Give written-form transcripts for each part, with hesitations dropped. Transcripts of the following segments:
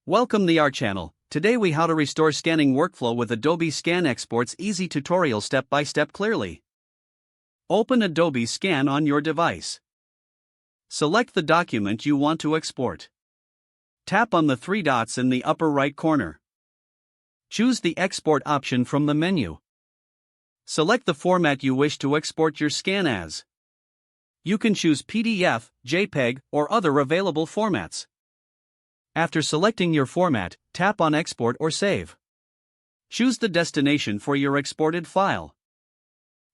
Welcome to our channel. Today we how to restore scanning workflow with Adobe Scan exports easy tutorial step by step clearly. Open Adobe Scan on your device. Select the document you want to export. Tap on the three dots in the upper right corner. Choose the export option from the menu. Select the format you wish to export your scan as. You can choose PDF, JPEG, or other available formats. After selecting your format, tap on Export or Save. Choose the destination for your exported file.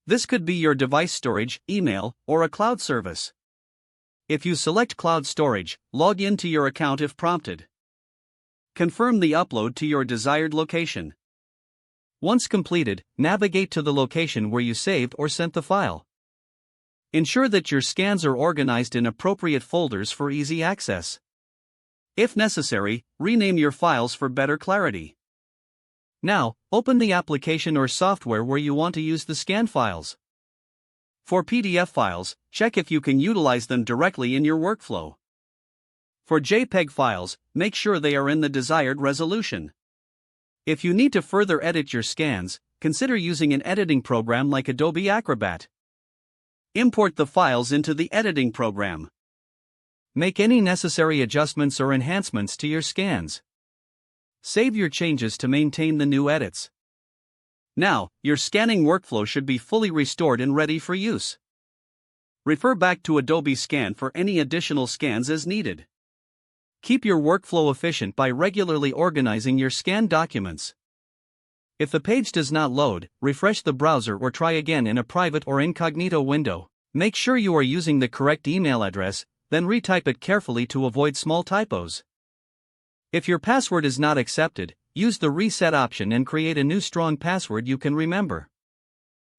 This could be your device storage, email, or a cloud service. If you select cloud storage, log in to your account if prompted. Confirm the upload to your desired location. Once completed, navigate to the location where you saved or sent the file. Ensure that your scans are organized in appropriate folders for easy access. If necessary, rename your files for better clarity. Now, open the application or software where you want to use the scan files. For PDF files, check if you can utilize them directly in your workflow. For JPEG files, make sure they are in the desired resolution. If you need to further edit your scans, consider using an editing program like Adobe Acrobat. Import the files into the editing program. Make any necessary adjustments or enhancements to your scans. Save your changes to maintain the new edits. Now, your scanning workflow should be fully restored and ready for use. Refer back to Adobe Scan for any additional scans as needed. Keep your workflow efficient by regularly organizing your scanned documents. If the page does not load, refresh the browser or try again in a private or incognito window. Make sure you are using the correct email address, then retype it carefully to avoid small typos. If your password is not accepted, use the reset option and create a new strong password you can remember.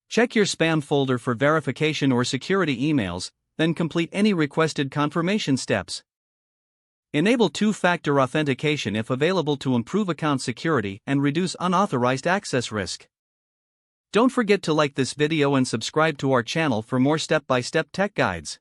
Check your spam folder for verification or security emails, then complete any requested confirmation steps. Enable two-factor authentication if available to improve account security and reduce unauthorized access risk. Don't forget to like this video and subscribe to our channel for more step-by-step tech guides.